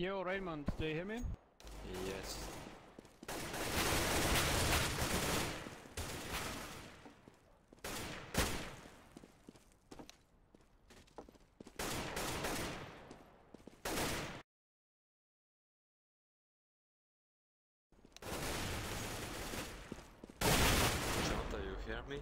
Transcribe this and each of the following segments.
Yo, Raymond, do you hear me? Yes. Jonathan, you hear me?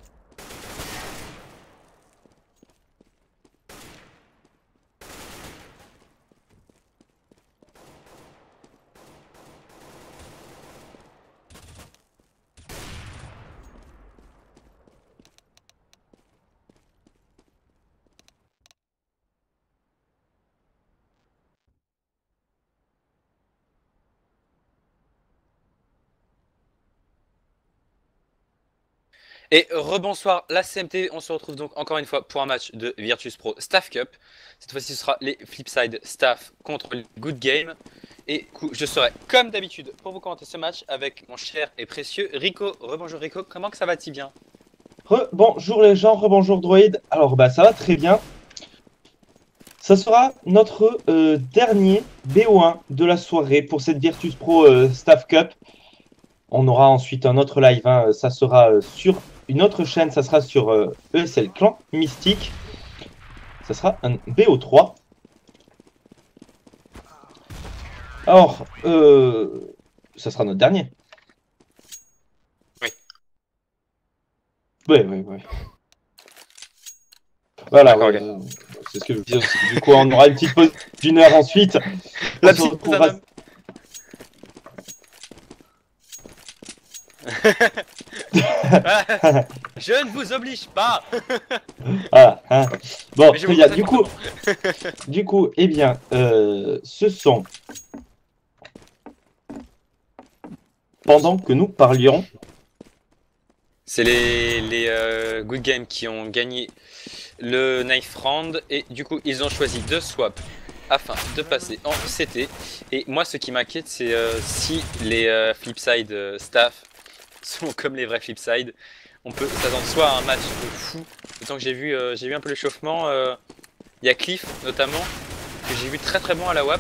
Et rebonsoir la CMT, on se retrouve donc encore une fois pour un match de Virtus Pro Staff Cup. Cette fois-ci ce sera les Flipside Staff contre les Good Game. Et je serai comme d'habitude pour vous commenter ce match avec mon cher et précieux Rico. Rebonjour Rico, comment que ça va-t-il bien? Rebonjour les gens, rebonjour Droid. Alors ça va très bien. Ça sera notre dernier BO1 de la soirée pour cette Virtus Pro Staff Cup. On aura ensuite un autre live, hein. Ça sera sur une autre chaîne, ça sera sur ESL Clan Mystique. Ça sera un BO3. Alors, ça sera notre dernier. Oui. Oui. Voilà, c'est ce que je dis aussi. Du coup, on aura une petite pause d'une heure ensuite. La petite pause. Je ne vous oblige pas. Ah, hein. Bon, Mais je très vous bien. conseille Du coup, eh bien, ce sont... Pendant que nous parlions... C'est les Good Game qui ont gagné le Knife Round et du coup ils ont choisi de swap afin de passer en CT. Et moi ce qui m'inquiète c'est si les Flipside Staff sont comme les vrais Flipside, on peut s'attendre soit à un match de fou. Autant que j'ai vu un peu l'échauffement, il y a Cliff notamment que j'ai vu très bon à la WAP.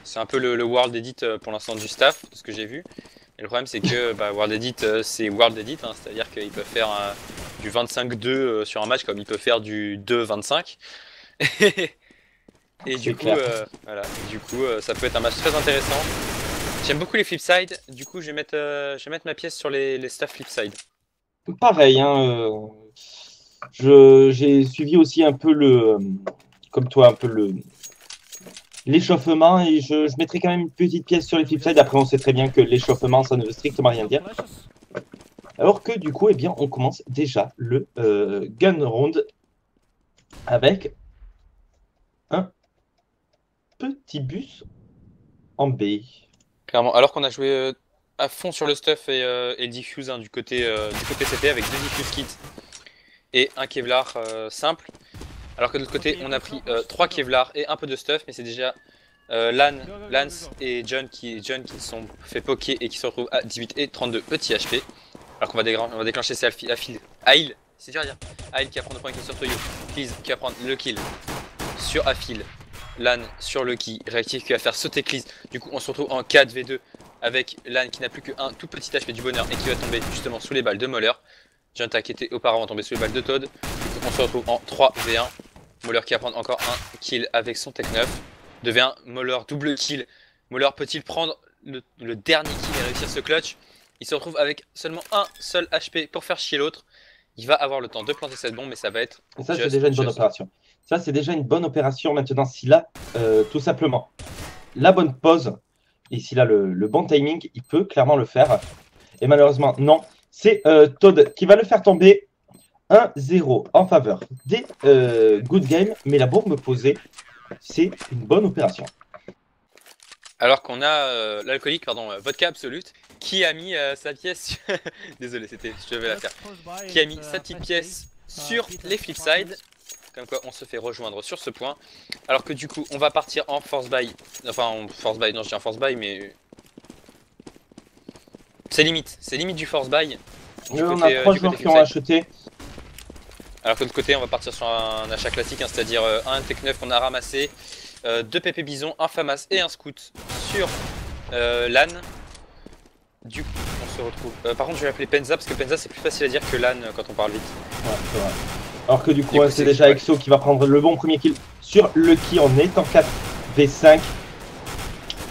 C'est un peu le World Edit pour l'instant du staff, de ce que j'ai vu. Et le problème c'est que World Edit c'est World Edit, hein, c'est-à-dire qu'ils peuvent faire du 25-2 sur un match comme ils peuvent faire du 2-25. Et du coup, voilà, ça peut être un match très intéressant. J'aime beaucoup les Flipside, du coup je vais mettre ma pièce sur les staff Flipside. Pareil, hein, j'ai suivi aussi un peu comme toi, un peu l'échauffement et je mettrai quand même une petite pièce sur les Flipside. Après, on sait très bien que l'échauffement, ça ne veut strictement rien dire. Alors que du coup, eh bien, on commence déjà le gun round avec un petit bus en B. Clairement, alors qu'on a joué à fond sur le stuff et le diffuse du côté CT avec 2 diffuse kits et un Kevlar simple. Alors que de l'autre côté, on a pris 3 Kevlar et un peu de stuff, mais c'est déjà Lance et John qui se sont fait poker et qui se retrouvent à 18 et 32 petits HP. Alors qu'on va déclencher ces Ail, c'est dur à dire. Ail qui va prendre le point kill sur Toyo. Please qui va prendre le kill sur Afil. Lan sur Lucky, Reactive qui va faire sauter Cleese. Du coup on se retrouve en 4v2 avec Lan qui n'a plus qu'un tout petit HP du bonheur et qui va tomber justement sous les balles de Moller. Junta qui était auparavant tombé sous les balles de Todd. Du coup on se retrouve en 3v1. Moller qui va prendre encore un kill avec son Tech 9. 2v1, Moller double kill. Moller peut-il prendre le dernier kill et réussir ce clutch? Il se retrouve avec seulement un seul HP pour faire chier l'autre. Il va avoir le temps de planter cette bombe mais ça va être... Et ça c'est déjà une bonne opération. Ça, c'est déjà une bonne opération. Maintenant, s'il a tout simplement la bonne pause et s'il a le bon timing, il peut clairement le faire. Et malheureusement, non. C'est Todd qui va le faire tomber 1-0 en faveur des Good Game. Mais la bombe posée, c'est une bonne opération. Alors qu'on a l'alcoolique, Vodka Absolute, qui a mis sa pièce... Désolé, je devais la faire. Qui a mis sa petite pièce sur les Flipside. Comme quoi on se fait rejoindre sur ce point. Alors que du coup on va partir en force buy. Enfin en force buy, non je dis en force buy mais... C'est limite du force buy. On a 3 joueurs qui ont acheté. Alors que de l'autre côté on va partir sur un achat classique, hein, c'est-à-dire un Tech 9 qu'on a ramassé. 2 PP Bison, un FAMAS et un Scout sur LAN. Du coup, on se retrouve. Par contre, je vais l'appeler Penza parce que Penza c'est plus facile à dire que LAN quand on parle vite. Ouais, c'est vrai. Alors que du coup, ouais, c'est déjà Exo qui va prendre le bon premier kill sur Lucky en étant 4v5.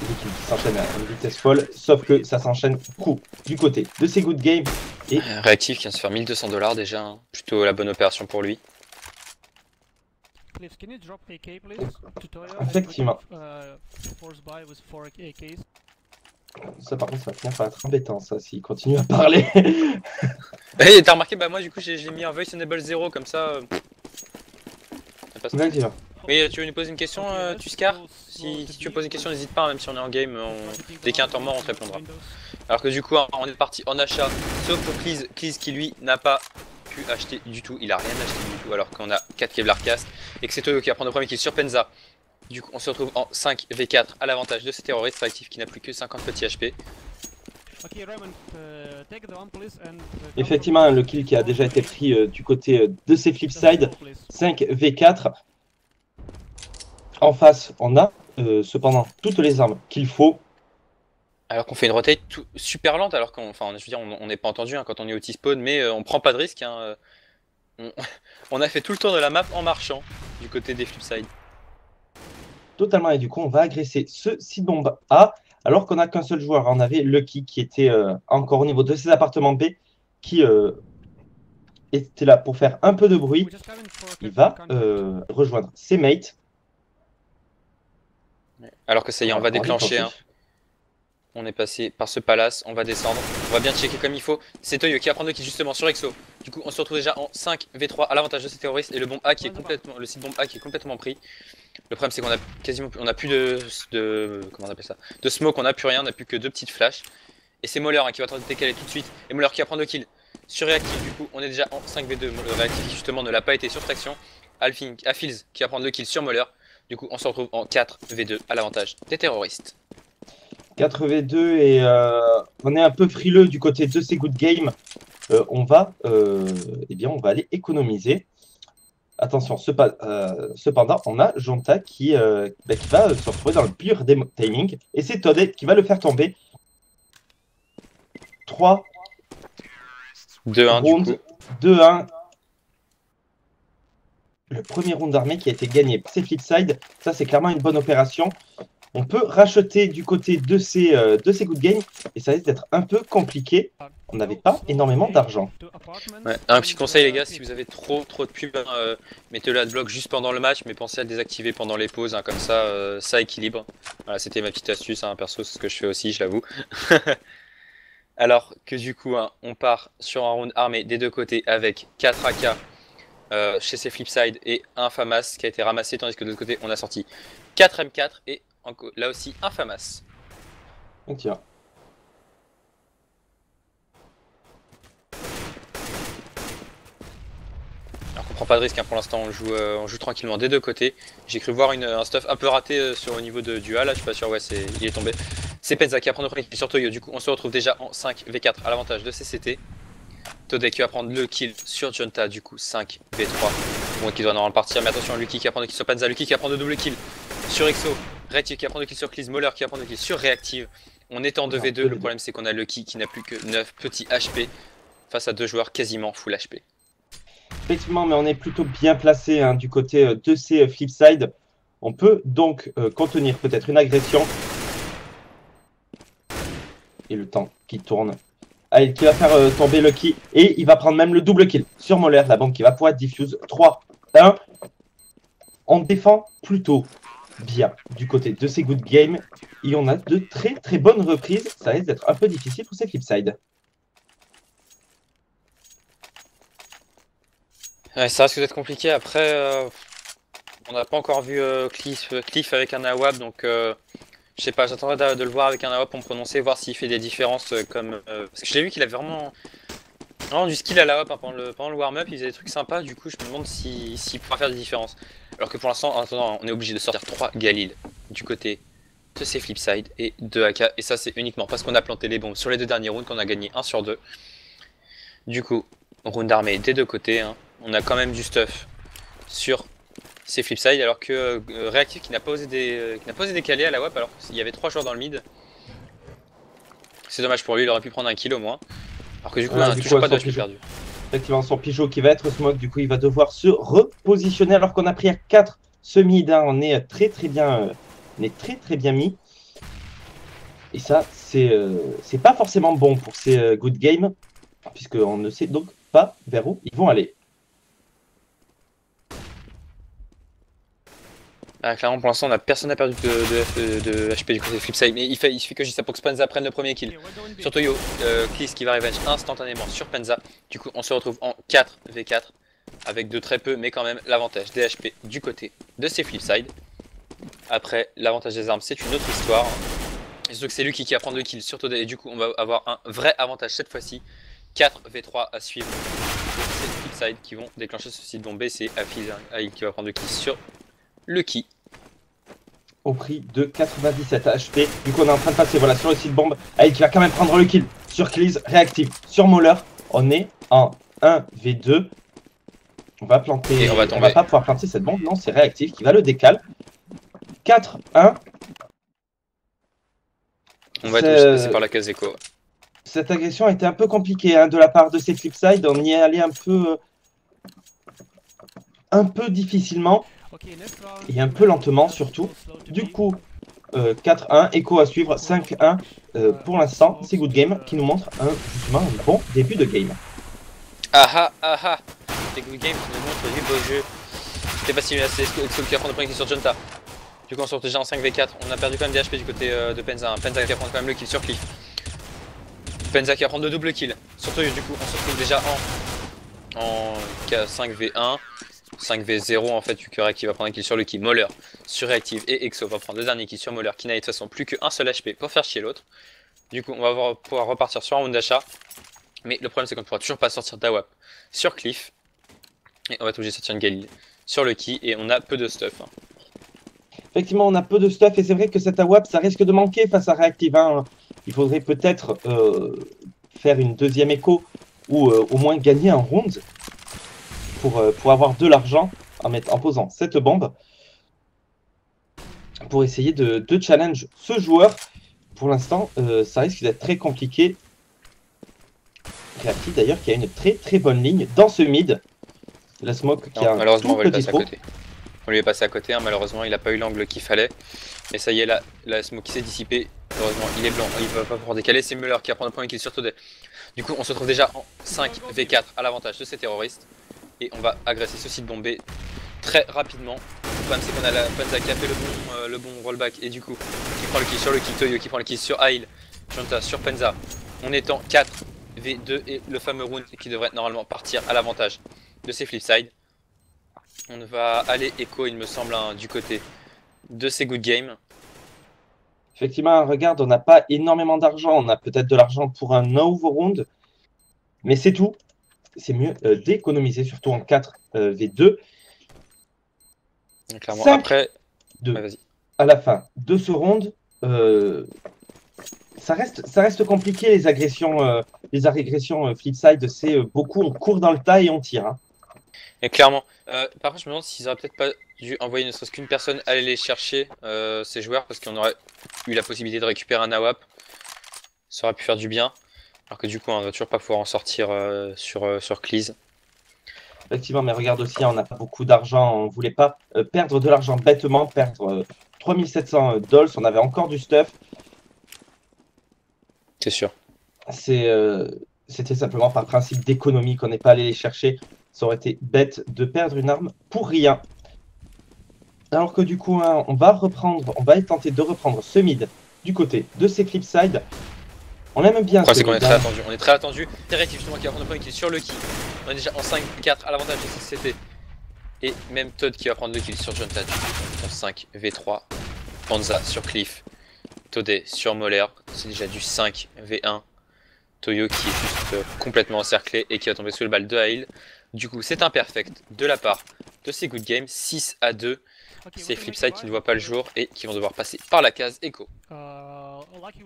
Des kills qui s'enchaînent à une vitesse folle, sauf que ça s'enchaîne beaucoup du côté de ces good games. Et Réactif qui vient de se faire 1200 $ déjà, hein. Plutôt la bonne opération pour lui. Effectivement. Ça par contre ça va finir par être embêtant ça s'il continue à parler. Et t'as remarqué, bah moi du coup j'ai mis un voice enable 0 comme ça. Vas-y va. Oui, tu veux nous poser une question, Tuscar? Si tu veux poser une question, n'hésite pas, même si on est en game, dès qu'il y a un temps mort on te répondra. Alors que du coup on est parti en achat, sauf pour Cleese qui lui n'a pas pu acheter du tout, il a rien acheté du tout alors qu'on a 4 Kevlar Cast et que c'est Toyo qui va prendre le premier kill sur Penza. Du coup on se retrouve en 5v4 à l'avantage de ces terroristes réactifs qui n'a plus que 50 petits HP. Effectivement le kill qui a déjà été pris du côté de ces flipside, 5v4. En face on a cependant toutes les armes qu'il faut. Alors qu'on fait une rotate super lente alors qu'on, enfin, je veux dire, on n'est pas entendu hein, quand on est au T-spawn, mais on prend pas de risque. Hein, on a fait tout le tour de la map en marchant du côté des flipside. Totalement, et du coup on va agresser ce site bombe A alors qu'on n'a qu'un seul joueur. On avait Lucky qui était encore au niveau de ses appartements B qui était là pour faire un peu de bruit. Il va rejoindre ses mates. Alors que ça y est, on va déclencher. Hein. On est passé par ce palace, on va descendre, on va bien checker comme il faut. C'est Toyo qui va prendre le kill justement sur Exo. Du coup on se retrouve déjà en 5v3 à l'avantage de ces terroristes et le bombe A qui est complètement, le site bombe A qui est complètement pris. Le problème c'est qu'on a quasiment, on a plus comment on appelle ça, de smoke, on a plus rien, on a plus que 2 petites flashs. Et c'est Moller hein, qui va tenter de décaler tout de suite. Et Moller qui va prendre le kill sur réactif. Du coup on est déjà en 5v2, le réactif qui justement ne l'a pas été sur traction. Afils qui va prendre le kill sur Moller. Du coup on se retrouve en 4v2 à l'avantage des terroristes. 4v2 et on est un peu frileux du côté de ces good games. On va aller économiser. Attention, cependant, on a Jonta qui va se retrouver dans le pire des timings. Et c'est Todd qui va le faire tomber. 3 2-1 2-1. Le premier round d'armée qui a été gagné par ces flipside. Ça, c'est clairement une bonne opération. On peut racheter du côté de ces good games et ça risque d'être un peu compliqué. On n'avait pas énormément d'argent. Ouais, un petit conseil les gars, si vous avez trop de pubs, mettez-le adblock juste pendant le match, mais pensez à le désactiver pendant les pauses, hein, comme ça, ça équilibre. Voilà, c'était ma petite astuce, hein, perso, c'est ce que je fais aussi, je l'avoue. Alors que du coup, hein, on part sur un round armé des deux côtés avec 4 AK chez ces flipside et un FAMAS qui a été ramassé, tandis que de l'autre côté, on a sorti 4 M4 et là aussi un FAMAS. Tiens. Alors qu'on prend pas de risque hein, pour l'instant, on joue tranquillement des deux côtés. J'ai cru voir un stuff un peu raté au niveau du A là, je suis pas sûr, ouais il est tombé. C'est Penza qui va prendre le premier kill sur Toyo, du coup on se retrouve déjà en 5v4 à l'avantage de CCT. Todek qui va prendre le kill sur Jonta, du coup 5v3. Bon qui doit normalement partir, mais attention Lucky qui va prendre le kill sur Penza, Lucky qui va prendre le double kill sur Exo. Reactive qui va prendre le kill sur Cleese, Moller qui va prendre le kill sur Reactive. On est en 2v2, le problème c'est qu'on a Lucky qui n'a plus que 9 petits HP face à deux joueurs quasiment full HP. Effectivement, mais on est plutôt bien placé hein, du côté de ces flipside. On peut donc contenir peut-être une agression. Et le temps qui tourne. Allez, qui va faire tomber Lucky. Et il va prendre même le double kill sur Moller, la bombe qui va pouvoir diffuse 3-1. On défend plutôt bien du côté de ces good games. Et on a de très bonnes reprises. Ça risque d'être un peu difficile pour ces flipside. Ouais, ça risque d'être compliqué. Après, on n'a pas encore vu Cliff avec un AWAP, donc je sais pas, j'attendrai de le voir avec un AWAP pour me prononcer, voir s'il fait des différences comme... parce que je l'ai vu qu'il avait vraiment du skill à l'AWAP hein, pendant le warm-up, il faisait des trucs sympas, du coup je me demande s'il pourra faire des différences. Alors que pour l'instant, on est obligé de sortir 3 Galil du côté de ces flipside et 2 AK, et ça c'est uniquement parce qu'on a planté les bombes sur les deux derniers rounds, qu'on a gagné 1 sur 2. Du coup, round armé des deux côtés, hein. On a quand même du stuff sur c'est Flipside, alors que Réactif qui n'a pas osé décaler à la WAP alors qu'il y avait 3 joueurs dans le mid. C'est dommage pour lui, il aurait pu prendre un kill au moins. Alors que du coup, il n'a toujours pas de HP perdu. Effectivement, son Pigeot qui va être smoke, du coup, il va devoir se repositionner alors qu'on a pris à 4 ce mid. Hein. On est très bien mis. Et ça, c'est pas forcément bon pour ces good games, puisqu'on ne sait donc pas vers où ils vont aller. Ah, clairement, pour l'instant, personne n'a perdu de HP du côté de Flipside. Mais il suffit que J-Sa pour que Penza prenne le premier kill sur Toyo. Kliss qui va revenge instantanément sur Penza. Du coup, on se retrouve en 4v4 avec de très peu, mais quand même l'avantage des HP du côté de ces Flipside. Après, l'avantage des armes, c'est une autre histoire. Et surtout que c'est Lucky qui va prendre le kill sur Todé. Et du coup, on va avoir un vrai avantage cette fois-ci. 4v3 à suivre. C'est Flipside qui vont déclencher ce site bomb B. C'est Aïl qui va prendre le kill sur Lucky. Au prix de 97 HP. Du coup, on est en train de passer voilà, sur le site bombe. Aïl qui va quand même prendre le kill sur Kliss, réactif sur Mauler. On est en 1v2. On va planter. Et on va va pas pouvoir planter cette bombe. Non, c'est réactif qui va le décaler. 4-1. On va être passer par la case écho. Cette agression a été un peu compliquée hein, de la part de ces Flipside. On y est allé un peu difficilement et un peu lentement surtout. Du coup, 4-1, écho à suivre, 5-1 pour l'instant. C'est Good Game qui nous montre justement un bon début de game. Ah ah ah, c'est Good Game qui nous montre du beau jeu. C'était facile, là c'est Exo qui va prendre le premier kill sur Junta. Du coup on sort déjà en 5v4, on a perdu quand même des HP du côté de Penza. Hein. Penza qui va prendre quand même le kill sur Cliff. Penza qui va prendre le double kill. Surtout du coup on se retrouve déjà en 5v1. 5v0 en fait, vu que Reactive va prendre un kill sur Lucky, Mauler sur Reactive et Exo va prendre le dernier kill sur Mauler qui n'a de toute façon plus qu'un seul HP pour faire chier l'autre. Du coup on va pouvoir repartir sur un round d'achat. Mais le problème c'est qu'on ne pourra toujours pas sortir d'AWAP sur Cliff. Et on va être obligé de sortir une Galil sur Lucky et on a peu de stuff. Hein. Effectivement on a peu de stuff et c'est vrai que cette AWAP ça risque de manquer face à Reactive. Hein. Il faudrait peut-être faire une deuxième écho ou au moins gagner un round. Pour avoir de l'argent en posant cette bombe pour essayer de challenge ce joueur. Pour l'instant, ça risque d'être très compliqué. Reactive d'ailleurs qui a une très bonne ligne dans ce mid. La smoke qui a un tout petit trou. On lui est passé à côté, hein, malheureusement il n'a pas eu l'angle qu'il fallait. Mais ça y est, la smoke qui s'est dissipée. Heureusement, il est blanc, il va pas pouvoir décaler. C'est Muller qui va prendre le premier kill sur Todé. Du coup, on se retrouve déjà en 5v4 à l'avantage de ces terroristes. Et on va agresser ce site bombé très rapidement. Le problème c'est qu'on a la Penza qui a fait le bon rollback et du coup qui prend le kill sur le kill, Toyo qui prend le kill sur Aïl, Junta sur Penza. On est en 4v2 et le fameux round qui devrait normalement partir à l'avantage de ces Flipside. On va aller écho il me semble hein, du côté de ces good games. Effectivement, regarde, on n'a pas énormément d'argent. On a peut-être de l'argent pour un nouveau round. Mais c'est tout. C'est mieux d'économiser, surtout en 4v2. Clairement, après, à la fin de ce round, ça reste compliqué les agressions Flipside. C'est beaucoup, on court dans le tas et on tire. Hein. Et clairement, par contre, je me demande s'ils auraient peut-être pas dû envoyer ne serait-ce qu'une personne aller les chercher, ces joueurs, parce qu'on aurait eu la possibilité de récupérer un AWAP. Ça aurait pu faire du bien. Alors que du coup, on ne va toujours pas pouvoir en sortir sur Kliss. Effectivement, mais regarde aussi, on n'a pas beaucoup d'argent. On ne voulait pas perdre de l'argent bêtement, perdre 3700 dollars. On avait encore du stuff. C'est sûr. C'était simplement par principe d'économie qu'on n'est pas allé les chercher. Ça aurait été bête de perdre une arme pour rien. Alors que du coup, hein, on va tenter de reprendre ce mid du côté de ces Flipside. On aime bien. C'est qu'on est très attendu. On est très attendu. C'est Réactif justement qui va prendre le premier kill sur Lucky. On est déjà en 5-4 à l'avantage de CCT. Et même Todd qui va prendre le kill sur Junta. En 5v3. Penza sur Cliff. Todé sur Mauler. C'est déjà du 5v1. Toyo qui est juste complètement encerclé et qui va tomber sous le balle de Aïl. Du coup, c'est un perfect de la part de ces good games. 6-2. C'est Flipside qui ne voit pas le jour et qui vont devoir passer par la case écho.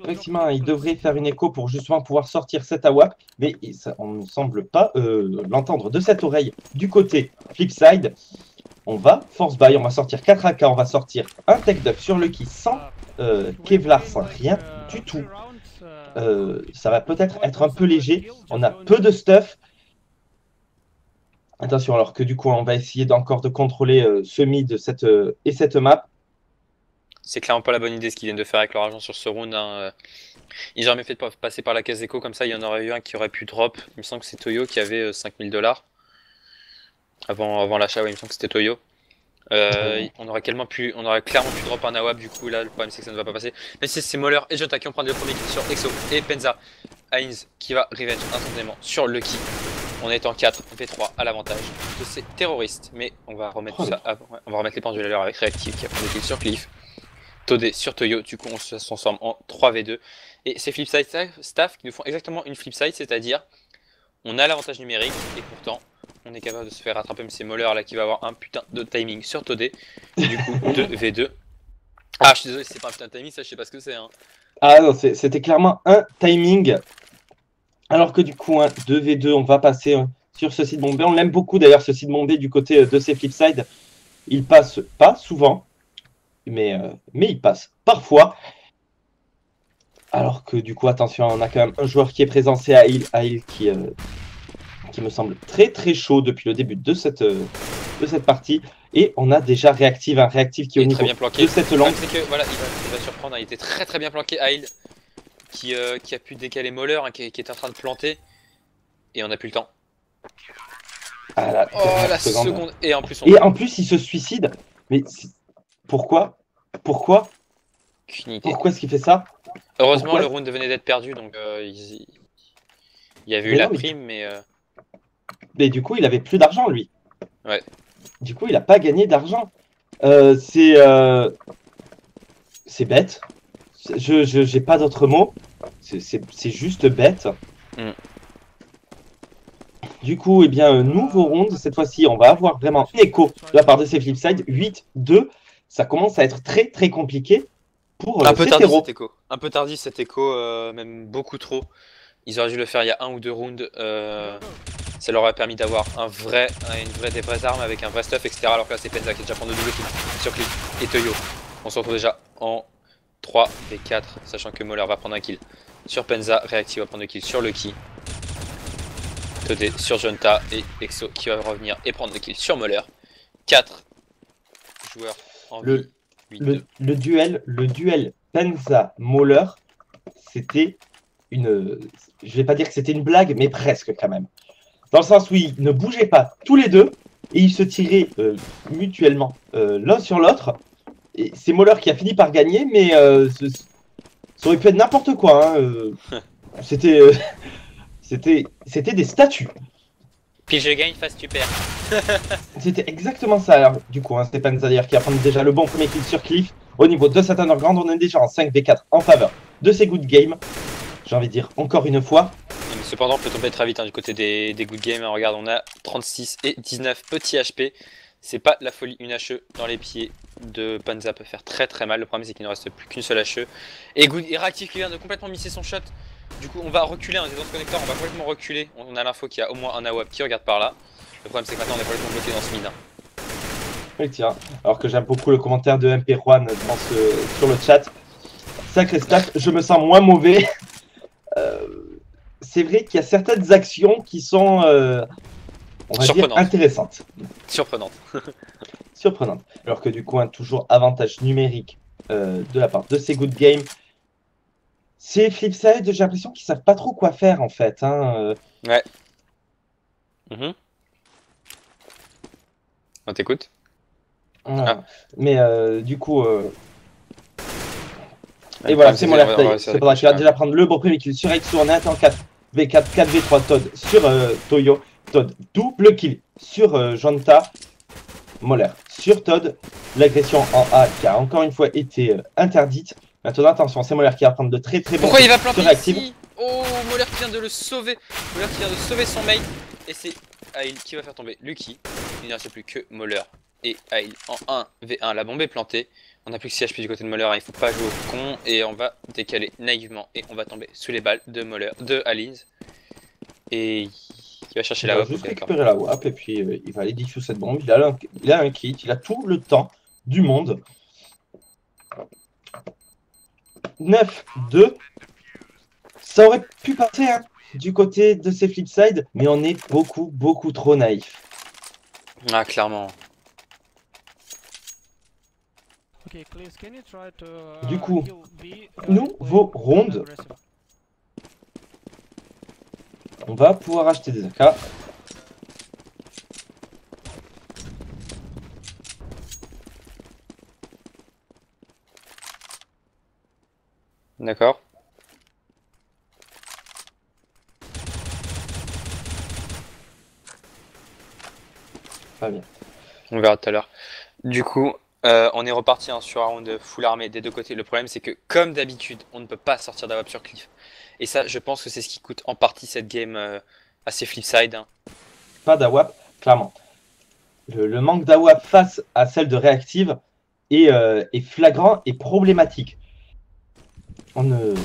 Effectivement, il devrait faire une écho pour justement pouvoir sortir cette AWAP, mais ça, on ne semble pas l'entendre de cette oreille du côté Flipside. on va force buy, on va sortir 4 AK, on va sortir un tech duck sur Lucky sans Kevlar, sans rien du tout. Ça va peut-être être un peu léger, on a peu de stuff. Attention, alors que du coup, on va essayer encore de contrôler ce mid et cette map. C'est clairement pas la bonne idée ce qu'ils viennent de faire avec leur argent sur ce round. Hein. Ils n'auraient jamais fait de passer par la case écho comme ça, il y en aurait eu un qui aurait pu drop. Il me semble que c'est Toyo qui avait 5000 $. Avant l'achat, ouais, il me semble que c'était Toyo. On aurait clairement pu drop un AWAP, du coup là le problème c'est que ça ne va pas passer. Mais c'est Moller et Jota qui vont prendre le premier kill sur Exo et Penza. Heinz qui va revenge instantanément sur Lucky. On est en 4v3 à l'avantage de ces terroristes. Mais on va remettre tout ça ouais, on va remettre les pendules à l'heure avec Reactive qui va prendre le kill sur Cliff. Todé sur Toyo, du coup on se transforme en 3v2. Et c'est Flipside Staff qui nous font exactement une Flipside, c'est-à-dire on a l'avantage numérique et pourtant on est capable de se faire rattraper, mais c'est Moller là qui va avoir un putain de timing sur Todé. Du coup 2v2. Ah je suis désolé, c'est pas un putain de timing, ça je sais pas ce que c'est. Hein. Ah non, c'était clairement un timing. Alors que du coup, 2v2, on va passer sur ce site bombé. On l'aime beaucoup d'ailleurs, ce site bombé du côté de ces Flipside. Il passe pas souvent, mais il passe parfois. Alors que du coup, attention, on a quand même un joueur qui est présent, c'est Ail qui me semble très très chaud depuis le début de cette partie. Et on a déjà Reactive, un Reactive qui est au niveau de cette lampe. C'est que voilà, il va surprendre, hein. Il était très très bien planqué, Ail, qui a pu décaler Moller, hein, qui est en train de planter. Et on n'a plus le temps. Ah, la seconde. Et en plus, il se suicide. Mais pourquoi Pourquoi est-ce qu'il fait ça? Heureusement, le round venait d'être perdu, donc il y avait eu la prime, mais... Mais du coup, il avait plus d'argent, lui. Ouais. Du coup, il a pas gagné d'argent. C'est bête. J'ai pas d'autres mots. C'est juste bête. Mm. Du coup, eh bien, nouveau round. Cette fois-ci, on va avoir vraiment écho de la part de ces Flipside. 8-2. Ça commence à être très très compliqué pour un peu tardif cet écho. Un peu tardif cet écho, même beaucoup trop. Ils auraient dû le faire il y a 1 ou 2 rounds. Ça leur aurait permis d'avoir des vraies armes avec un vrai stuff, etc. Alors que là, c'est Penza qui a déjà pris 2 double kills sur Cliff et Toyo. On se retrouve déjà en 3v4, sachant que Moller va prendre un kill sur Penza, Reactive va prendre 2 kills sur Lucky. Todé sur Jonta et Exo qui va revenir et prendre 2 kills sur Moller. 4 joueurs en vie. Le duel Penza-Moller, c'était une... Je vais pas dire que c'était une blague, mais presque quand même. Dans le sens où ils ne bougeaient pas tous les deux, et ils se tiraient mutuellement l'un sur l'autre. Et c'est Moller qui a fini par gagner, mais ça aurait pu être n'importe quoi. Hein. C'était des statues. Puis je gagne, face tu perds. C'était exactement ça. Alors, du coup, c'est Penza d'ailleurs qui a pris déjà le bon premier kill sur Cliff. Au niveau de cet underground, on est déjà en 5v4 en faveur de ces good games. J'ai envie de dire encore une fois. Mais cependant, on peut tomber très vite hein, du côté des good games. Hein. Regarde, on a 36 et 19 petits HP. C'est pas la folie. Une HE dans les pieds de Panza peut faire très très mal. Le problème, c'est qu'il ne reste plus qu'une seule HE. Et Reactive qui vient de complètement misser son shot. Du coup, on va reculer. On est dans ce connecteur. On va complètement reculer. On a l'info qu'il y a au moins un AWAP qui regarde par là. Le problème, c'est que maintenant, on est complètement bloqué dans ce mid. Hein. Oui, tiens. Alors que j'aime beaucoup le commentaire de MP Juan sur le chat. Sacré stat, je me sens moins mauvais. C'est vrai qu'il y a certaines actions qui sont, on va dire, intéressantes. Surprenantes. Surprenantes. Alors que du coup, toujours avantage numérique de la part de ces good games. Ces Flipside, j'ai l'impression qu'ils savent pas trop quoi faire en fait. Hein. Ouais. On t'écoute. Ah. Mais du coup... Et voilà, c'est mon air. C'est pas grave, déjà prendre le bon premier kill sur Exo. On est en 4v4, 4v3 Todd sur Toyo. Todd double kill sur Jonta. Moller sur Todd. L'agression en A qui a encore une fois été interdite. Maintenant attention, c'est Moller qui va prendre de très très bons. Pourquoi il va planter ici? Oh, Moller qui vient de le sauver. Moller qui vient de sauver son mate. Et c'est Ail qui va faire tomber Lucky. Il ne reste plus que Moller et Ail en 1v1. La bombe est plantée. On n'a plus que 6 HP du côté de Moller, il faut pas jouer au con et on va décaler naïvement et on va tomber sous les balles de Moller, de Alins. Et Qui va chercher Il la va WAP, juste ok, d'accord. récupérer la WAP et puis il va aller diffuse cette bombe. Il a un kit, il a tout le temps du monde. 9-2. Ça aurait pu passer hein, du côté de ces Flipside, mais on est beaucoup trop naïf. Ah, clairement. Okay, Claes, can you try to Du coup, heal B, nouveau play round. aggressive? On va pouvoir acheter des AK. D'accord. Pas bien. On verra tout à l'heure. Du coup, on est reparti hein, sur un round full armé des deux côtés. Le problème, c'est que, comme d'habitude, on ne peut pas sortir d'AWAP sur Cliff. Et ça, je pense que c'est ce qui coûte en partie cette game à ces Flipside. Hein. Pas d'AWAP, clairement. Le manque d'AWAP face à celle de réactive est flagrant et problématique. On ne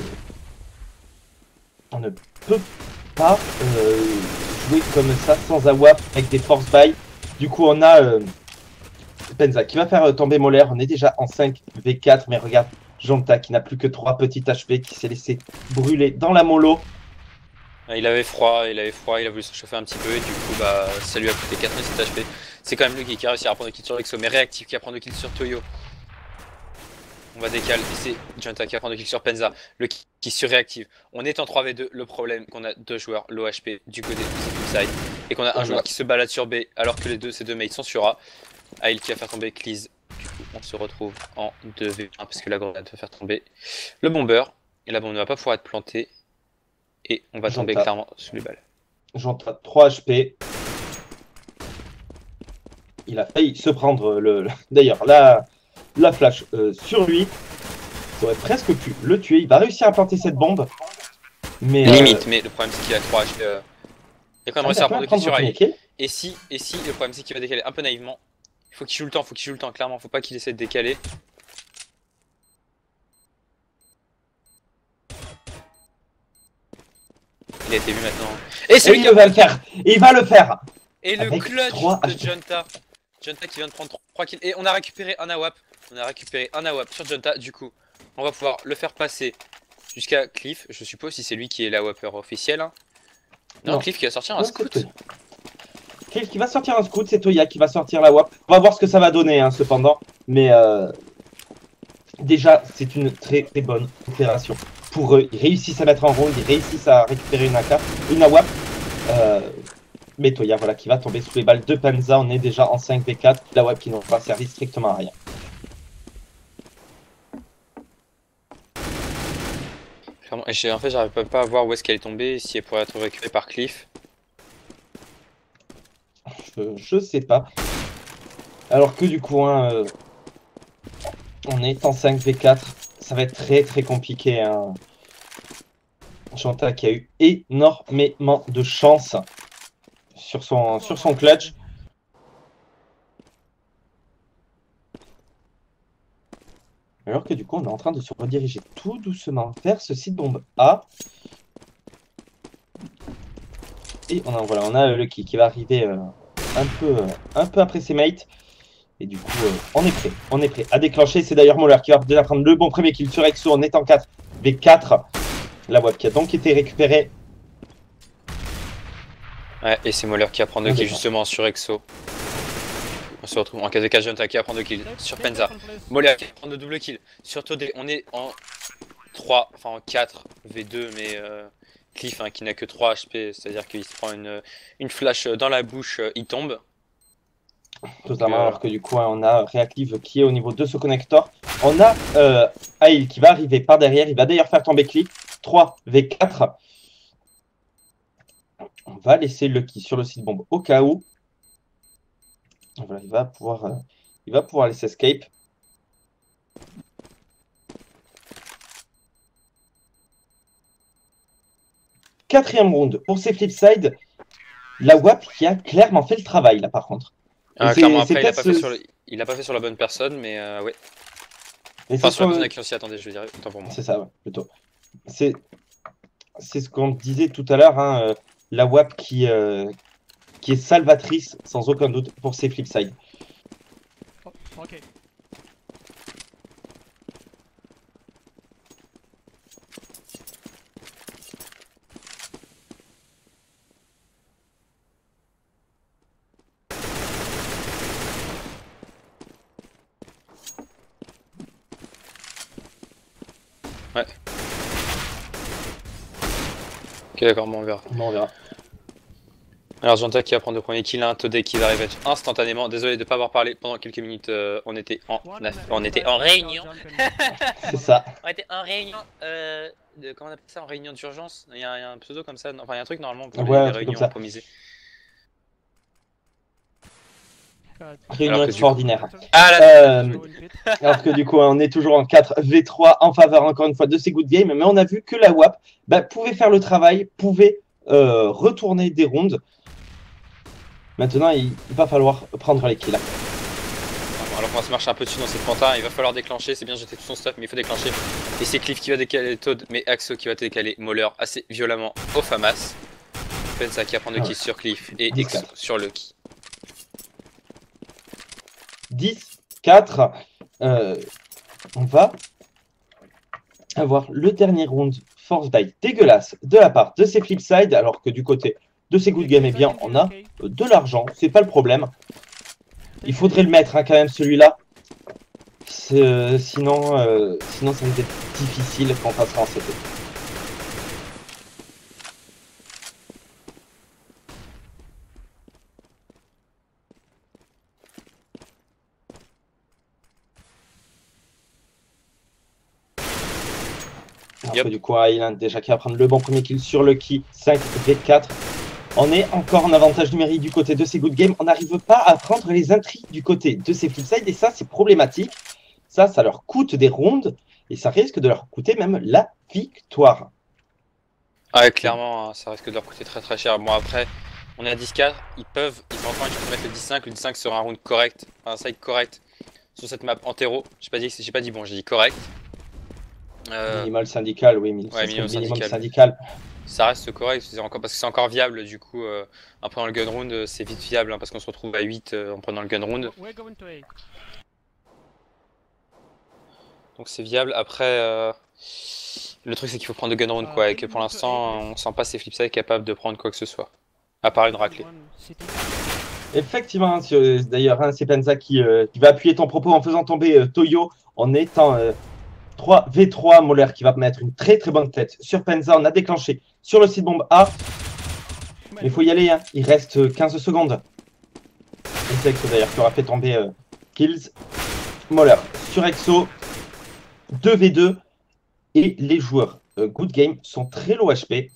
peut pas jouer comme ça sans AWAP avec des force buy. Du coup, on a Penza qui va faire tomber Molaire. On est déjà en 5v4, mais regarde Jonta qui n'a plus que 3 petits HP qui s'est laissé brûler dans la mollo. Il avait froid, il a voulu se chauffer un petit peu et du coup bah ça lui a coûté 47 HP. C'est quand même lui qui a réussi à prendre le kill sur Exo, mais réactif qui a prendre le kill sur Toyo. On va décaler et c'est Junta qui va prendre le kill sur Penza, le qui surréactive. On est en 3v2, le problème qu'on a deux joueurs low HP du côté de side et qu'on a un joueur qui se balade sur B alors que ces deux mates sont sur A. Aïl qui va faire tomber Cleese. Du coup on se retrouve en 2v1 parce que la grenade va faire tomber le bomber et la bombe ne va pas pouvoir être plantée. Et on va tomber clairement sous les balles. Jonta 3 HP. Il a failli se prendre d'ailleurs la flash sur lui. Ça aurait presque pu le tuer. Il va réussir à planter cette bombe. Mais, limite, mais le problème c'est qu'il a 3 HP. Il a quand même réussi à prendre le kill sur Aïe. Et si, le problème c'est qu'il va décaler un peu naïvement. Il faut qu'il joue le temps, clairement. Faut pas qu'il essaie de décaler. Il a été vu maintenant. Et c'est lui qui va le faire. Il va le faire. Et le clutch de Junta. Junta qui vient de prendre 3 kills. Et on a récupéré un AWAP. Sur Junta. Du coup, on va pouvoir le faire passer jusqu'à Cliff. Je suppose si c'est lui qui est l'AWAPer officiel. Hein. Non, Cliff qui va sortir un scout. Cliff qui va sortir un scout. C'est Toya qui va sortir la WAP. On va voir ce que ça va donner hein, cependant. Mais déjà, c'est une très bonne opération. Pour eux, ils réussissent à mettre en round, ils réussissent à récupérer une AWAP. Mais Toya, voilà, qui va tomber sous les balles de Penza. On est déjà en 5v4. La WAP qui n'ont pas servi strictement à rien. En fait, j'arrive pas à voir où est-ce qu'elle est tombée, si elle pourrait être récupérée par Cliff. Je sais pas. Alors que du coup, hein, on est en 5v4. Ça va être très compliqué. Hein. Jonta qui a eu énormément de chance sur son clutch. Alors que du coup, on est en train de se rediriger tout doucement vers ce site bombe A. Et on a le qui va arriver un peu après ses mates. Et du coup, on est prêt à déclencher. C'est d'ailleurs Moller qui va déjà prendre le bon premier kill sur Exo. On est en 4v4. La WAP qui a donc été récupérée. Ouais, et c'est Moller qui va prendre le kill justement sur Exo. On se retrouve en 4v4, Junta qui va prendre le kill sur Penza. Moller qui va prendre le double kill sur Todé. On est en 3, enfin en 4v2, mais Cliff hein, qui n'a que 3 HP, c'est-à-dire qu'il se prend une flash dans la bouche, il tombe. Totalement, alors que du coup, hein, on a Reactive qui est au niveau de ce connecteur. On a Aïl qui va arriver par derrière. Il va d'ailleurs faire tomber Cliff. 3v4. On va laisser le qui sur le site bombe au cas où. Voilà, il va pouvoir laisser escape. Quatrième round pour ces Flipside. La WAP qui a clairement fait le travail là par contre. Clairement, après, il a pas fait sur la bonne personne, mais ouais. Enfin, sur la personne à qui on s'y attendait, je veux dire, autant pour moi. C'est ça, ouais, plutôt. C'est ce qu'on disait tout à l'heure. Hein, la WAP qui est salvatrice sans aucun doute pour ces Flipside. Oh, ok. Ouais. Ok, d'accord, bon, on verra. Bon, on verra. Alors, Janta qui va prendre le premier kill, un Todé qui va arriver instantanément. Désolé de ne pas avoir parlé pendant quelques minutes. On était en réunion. C'est ça. On était en réunion. Comment on appelle ça? En réunion d'urgence? Il y a un pseudo comme ça. Enfin, il y a un truc normalement pour Ouais, un les truc réunions comme ça. improvisées. Réunion Alors que extraordinaire. Ah là, Alors que du coup, on est toujours en 4v3 en faveur encore une fois de ces good games, mais on a vu que la WAP pouvait faire le travail, pouvait retourner des rounds. Maintenant, il va falloir prendre les kills. alors qu'on va se marcher un peu dessus dans cette penta, il va falloir déclencher, c'est bien jeter tout son stuff, mais il faut déclencher. Et c'est Cliff qui va décaler Toad, mais Axo qui va décaler Mauler assez violemment au FAMAS. Pensa qui va prendre le kill sur Cliff et Exo sur Lucky. 10, 4. On va avoir le dernier round force die dégueulasse de la part de ces Flipside, alors que du côté de ces good games, eh bien, on a de l'argent, c'est pas le problème. Il faudrait le mettre quand même celui-là. Sinon, ça va être difficile quand on passera en CT. Yep. Du coup, Island déjà qui va prendre le bon premier kill sur Lucky, 5v4. On est encore en avantage numérique du côté de ces good games. On n'arrive pas à prendre les intrigues du côté de ces Flipside et ça, c'est problématique. Ça leur coûte des rounds et ça risque de leur coûter même la victoire. Ouais, clairement, ça risque de leur coûter très très cher. Bon, après, on est à 10-4, ils ont encore une chance de mettre le 10-5. Le 10-5 sera un round correct, un side correct sur cette map en terreau. J'ai pas dit bon, j'ai dit correct. Minimal syndical, oui, mais ouais, minimum syndical. Ça reste correct, parce que c'est encore viable du coup. En prenant le gun round, c'est vite viable hein, parce qu'on se retrouve à 8 en prenant le gun round. Donc c'est viable. Après, le truc c'est qu'il faut prendre le gun round quoi, et que pour l'instant on sent pas ces Flipside capables de prendre quoi que ce soit. À part une raclée. Effectivement, d'ailleurs, hein, c'est Pensa qui va appuyer ton propos en faisant tomber Toyo en étant 3v3. Mauler qui va mettre une très très bonne tête sur Pensa. On a déclenché sur le site bombe A. Mais il faut y aller, hein. Il reste 15 secondes. Et c'est Exo d'ailleurs qui aura fait tomber Kills. Mauler sur Exo. 2v2. Et les joueurs Good Game sont très low HP.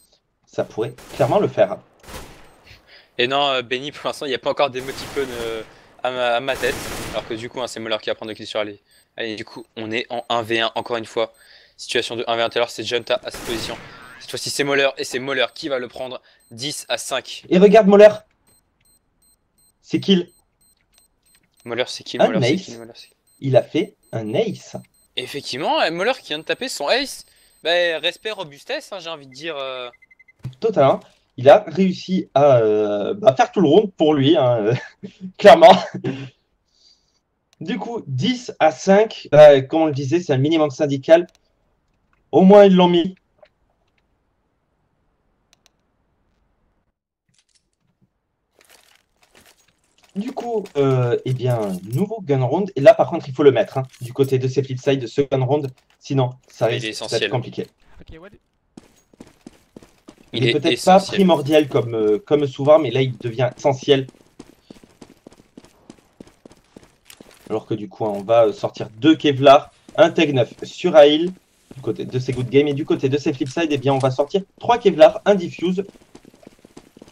Ça pourrait clairement le faire. Et non, Benny, pour l'instant, il n'y a pas encore d'émoticône à ma tête. Alors que du coup, hein, c'est Mauler qui va prendre le kill sur Ali. Allez, du coup, on est en 1v1 encore une fois. Situation de 1v1 tout à l'heure, c'est Junta à cette position. Cette fois-ci, c'est Mauler et c'est Mauler qui va le prendre 10-5. Et regarde Mauler. C'est kill. Mauler, c'est kill. Un ace. Il a fait un ace. Effectivement, Mauler qui vient de taper son ace. Bah, respect, robustesse, hein, j'ai envie de dire. Totalement. Il a réussi à faire tout le round pour lui, hein, clairement. Du coup, 10-5, comme on le disait, c'est un minimum syndical. Au moins, ils l'ont mis. Du coup, eh bien, nouveau gun round. Et là, par contre, il faut le mettre, hein, du côté de ces Flipside, ce gun round. Sinon, ça risque d'être compliqué. Il est peut-être pas primordial comme souvent, mais là, il devient essentiel. Alors que du coup, on va sortir 2 Kevlar, un Teg 9 sur Ail, du côté de ces good games. Et du côté de ces Flipside, eh bien, on va sortir 3 Kevlar, un Diffuse,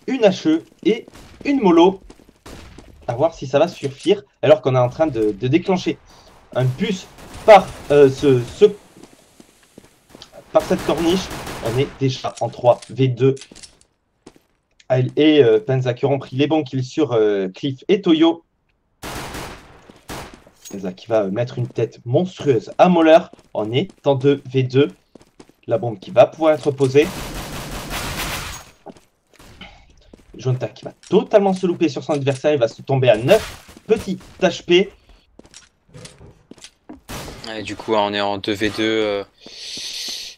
une HE et une Molo. À voir si ça va suffire, alors qu'on est en train de déclencher un bus par, par cette corniche. On est déjà en 3v2. Ail et Pensa qui auront pris les bons kills sur Cliff et Toyo. Pensa qui va mettre une tête monstrueuse à Mauler. On est en 2v2. La bombe qui va pouvoir être posée. Jonta qui va totalement se louper sur son adversaire. Il va se tomber à 9 petits HP. Et du coup, on est en 2v2.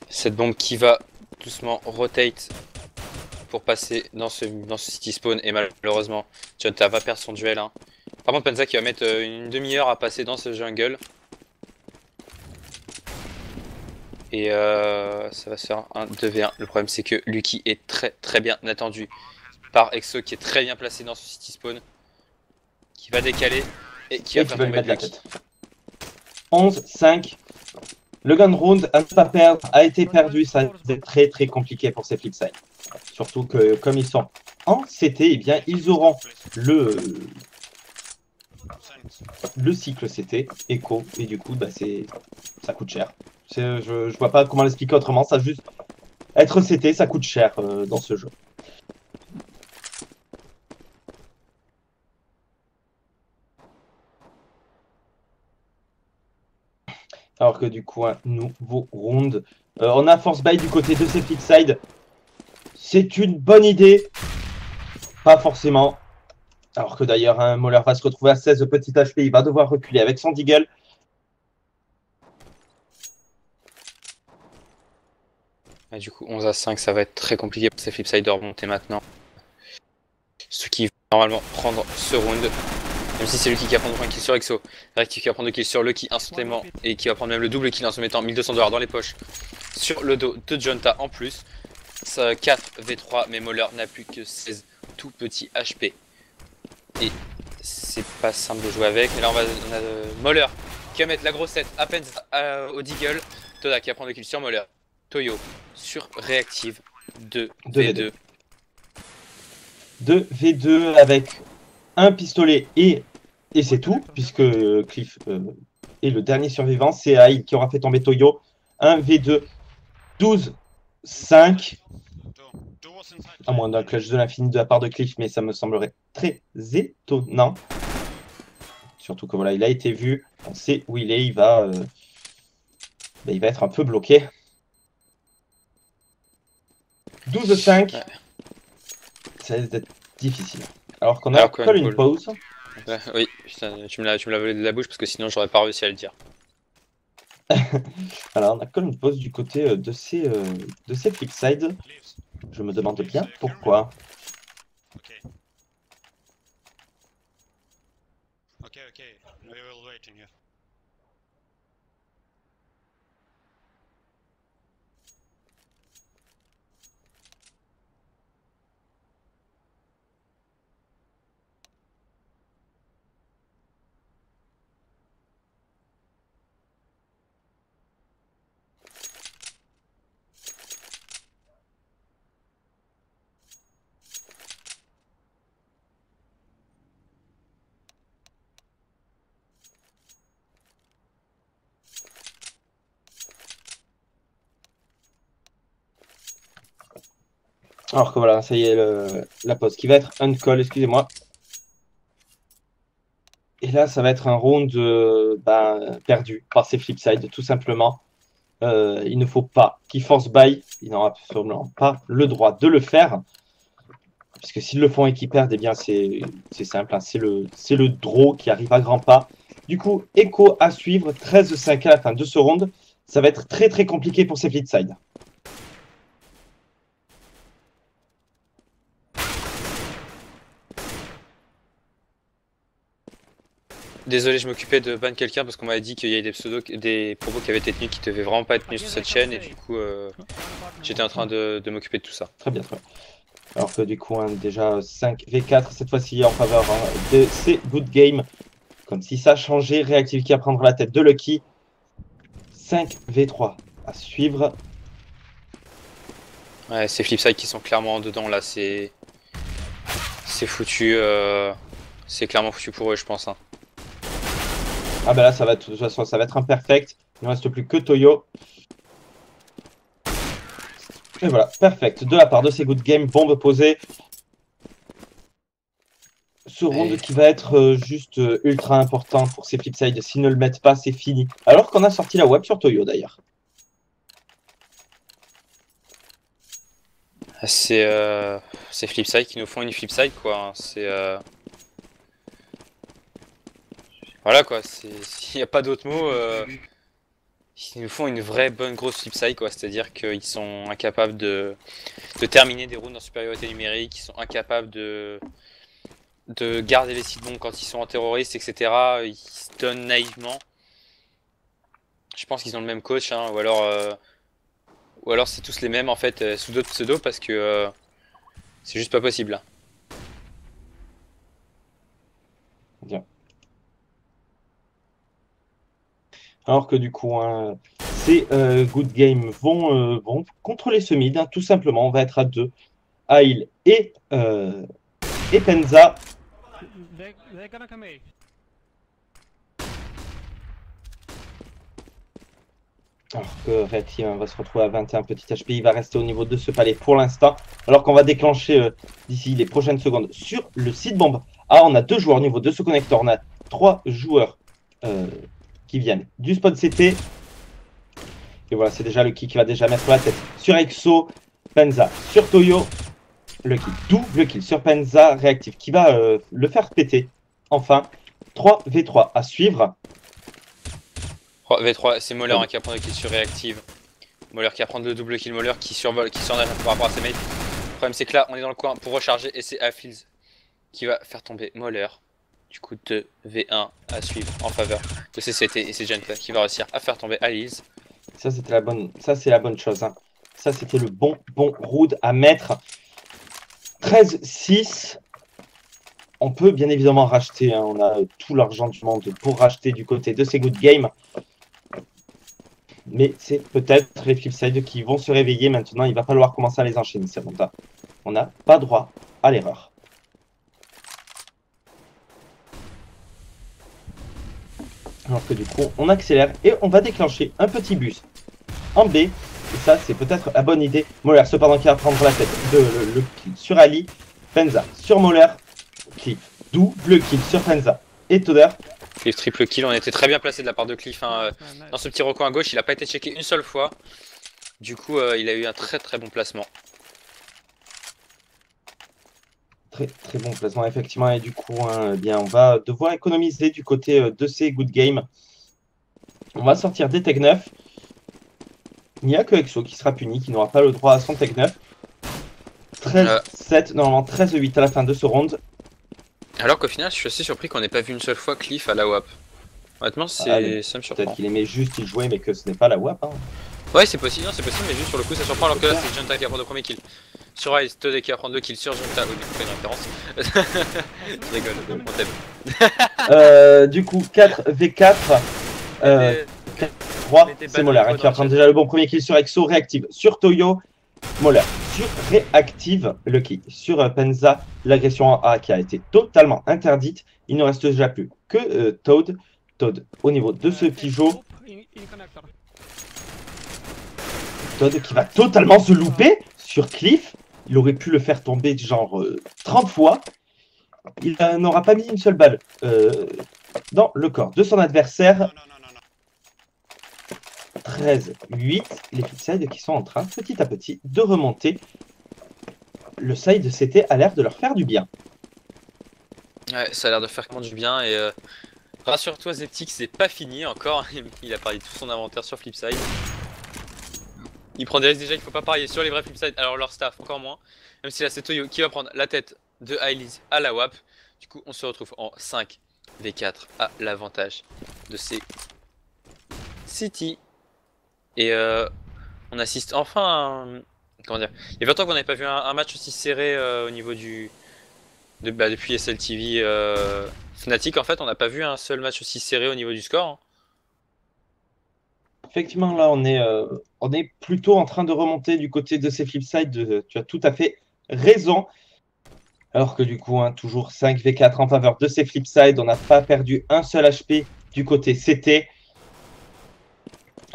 Cette bombe qui va doucement rotate pour passer dans ce city spawn. Et malheureusement, Jonta va perdre son duel. Hein. Par contre, Panza qui va mettre une demi-heure à passer dans ce jungle. Et ça va se faire un 2v1. Le problème, c'est que Lucky est très bien attendu par Exo qui est très bien placé dans ce city spawn. Qui va décaler et qui va faire tomber la Lucky. tête. 11-5. Le gun round à ne pas perdre a été perdu. Ça va être très compliqué pour ces Flipside. Surtout que comme ils sont en CT, eh bien ils auront le cycle CT, Echo, et du coup bah, ça coûte cher. Je vois pas comment l'expliquer autrement, ça juste être CT ça coûte cher dans ce jeu. Alors que du coup un nouveau round. On a force buy du côté de ces Flipside. C'est une bonne idée. Pas forcément. Alors que d'ailleurs, un Moller va se retrouver à 16 petits HP. Il va devoir reculer avec son Deagle. Et du coup, 11-5, ça va être très compliqué pour ces Flipside de remonter maintenant. Ce qui va normalement prendre ce round. Même si c'est Lucky qui va prendre un kill sur Exo. Rectif qui va prendre 2 kills sur Lucky instantanément. Et qui va prendre même le double kill en se mettant 1200 $ dans les poches. Sur le dos de Jonta en plus. 4v3, mais Moller n'a plus que 16 tout petits HP. Et c'est pas simple de jouer avec. Mais là, on a Moller qui va mettre la grossette à peine au Deagle. Toda qui va prendre le kill sur Moller. Toyo sur réactive 2v2. 2v2 avec un pistolet et c'est tout. Puisque Cliff est le dernier survivant. C'est Aïe qui aura fait tomber Toyo. 1v2. 12-5. À moins d'un clutch de l'infini de la part de Cliff, mais ça me semblerait très étonnant. Surtout que voilà, il a été vu, on sait où il est, il va être un peu bloqué. 12-5. Ouais. Ça risque d'être difficile. Alors qu'on a call une pause. Oui, putain, tu me l'as volé de la bouche parce que sinon j'aurais pas réussi à le dire. Alors on a call une pause du côté de ces Flipside. Je me demande bien pourquoi. Okay, we will wait in here. Alors que voilà, ça y est, la pause qui va être uncall, excusez-moi. Et là, ça va être un round perdu par ces Flipside, tout simplement. Il ne faut pas qu'ils force buy. Ils n'ont absolument pas le droit de le faire. Puisque s'ils le font et qu'ils perdent, eh bien c'est simple. Hein, c'est le draw qui arrive à grands pas. Du coup, Echo à suivre, 13-5 à la fin de ce round. Ça va être très compliqué pour ces Flipside. Désolé, je m'occupais de ban quelqu'un parce qu'on m'avait dit qu'il y avait des propos qui avaient été tenus qui devaient vraiment pas être tenus sur cette chaîne et du coup j'étais en train de m'occuper de tout ça. Très bien. Alors que du coup déjà 5v4 cette fois-ci en faveur de ces good game. Comme si ça changeait, Reactive qui va prendre la tête de Lucky. 5v3 à suivre. Ouais, ces Flipside qui sont clairement dedans là, c'est foutu, c'est clairement foutu pour eux je pense. Hein. Ah bah là ça va de toute façon ça va être imperfect. Il ne reste plus que Toyo. Et voilà, perfect. De la part de ces good game, bombe posée. Ce round qui va être juste ultra important pour ces Flipside. S'ils ne le mettent pas, c'est fini. Alors qu'on a sorti la web sur Toyo d'ailleurs. C'est Flipside qui nous font une Flipside quoi. Voilà quoi, s'il n'y a pas d'autre mot, ils nous font une vraie bonne grosse Flipside quoi. C'est-à-dire qu'ils sont incapables de terminer des rounds en supériorité numérique, ils sont incapables de garder les sites bons quand ils sont en terroriste, etc. Ils se donnent naïvement. Je pense qu'ils ont le même coach, hein, ou alors c'est tous les mêmes en fait, sous d'autres pseudos parce que c'est juste pas possible. Hein. Bien. Alors que du coup, hein, ces Good Game vont contrôler ce mid, hein, tout simplement. On va être à 2. Ail et Penza. They're gonna come A. Alors que Red Team va se retrouver à 21 petits HP, il va rester au niveau de ce palais pour l'instant. Alors qu'on va déclencher d'ici les prochaines secondes sur le site bombe. Ah, on a 2 joueurs au niveau de ce connecteur. On a 3 joueurs qui viennent du spot CT. Et voilà, c'est déjà le kill qui va déjà mettre la tête sur Exo, Penza sur Toyo. Le kill, double kill sur Penza, réactif, qui va le faire péter. Enfin, 3v3 à suivre. V3, c'est Moller hein, qui va prendre le kill sur réactive. Moller qui va prendre le double kill, Moller qui survole, qui s'en a par rapport à ses mates. Le problème c'est que là, on est dans le coin pour recharger et c'est Affils qui va faire tomber Moller. Du coup, 2v1 à suivre en faveur de CCT et c'est Gentle qui va réussir à faire tomber Alice. Ça, c'était la bonne, ça c'est la bonne chose. Hein. Ça, c'était le bon round à mettre. 13-6. On peut bien évidemment racheter. Hein. On a tout l'argent du monde pour racheter du côté de ces Good Game. Mais c'est peut-être les Flipside qui vont se réveiller maintenant. Il va falloir commencer à les enchaîner, ces rounds-là. On n'a pas droit à l'erreur. Alors que du coup, on accélère et on va déclencher un petit bus en B. Et ça, c'est peut-être la bonne idée. Moller, cependant, qui va prendre la tête de le kill sur Ali. Penza sur Moller. Cliff, double kill sur Penza et Toder. Cliff triple kill, on était très bien placé de la part de Cliff. Hein. Dans ce petit recoin à gauche, il n'a pas été checké une seule fois. Du coup, il a eu un très bon placement. Très bon placement, effectivement. Et du coup, hein, eh bien, on va devoir économiser du côté de ces Good Game. On va sortir des Tech 9. Il n'y a que Exo qui sera puni, qui n'aura pas le droit à son Tech 9. 13-7, normalement 13-8 à la fin de ce round. Alors qu'au final, je suis assez surpris qu'on n'ait pas vu une seule fois Cliff à la WAP. Honnêtement, ça me surprend. Peut-être qu'il aimait juste y jouer, mais que ce n'est pas la WAP. Hein. Ouais, c'est possible, mais juste sur le coup, ça surprend. Alors que là, c'est Junta qui va prendre le premier kill. Sur Ice, Todd qui va prendre 2 kills sur Junta. Oui, du coup, une référence. Je rigole, on t'aime. Du coup, 4v4. 3, c'est Moller qui va prendre déjà le bon premier kill sur Exo, réactive sur Toyo. Moller sur réactive le kill sur Penza. L'agression A qui a été totalement interdite. Il ne reste déjà plus que Toad. Toad au niveau de ce Pigeot. Toad qui va totalement se louper sur Cliff. Il aurait pu le faire tomber genre 30 fois. Il n'aura pas mis une seule balle dans le corps de son adversaire. 13-8, les Flipside qui sont en train petit à petit de remonter. Le side CT a l'air de leur faire du bien. Ouais, ça a l'air de faire du bien et rassure-toi Zeptic, c'est pas fini encore. Il a parié tout son inventaire sur Flipside. Il prend des risques déjà, il faut pas parier sur les vrais Flipside, alors leur staff encore moins. Même si là c'est Toyo qui va prendre la tête de Ailis à la WAP. Du coup on se retrouve en 5v4 à l'avantage de ces City. Et on assiste enfin à un... Comment dire, il y a longtemps qu'on n'avait pas vu un match aussi serré au niveau du... depuis SLTV Fnatic en fait, on n'a pas vu un seul match aussi serré au niveau du score. Hein. Effectivement, là, on est plutôt en train de remonter du côté de ces Flipside. Tu as tout à fait raison. Alors que du coup, hein, toujours 5v4 en faveur de ces Flipside. On n'a pas perdu un seul HP du côté CT.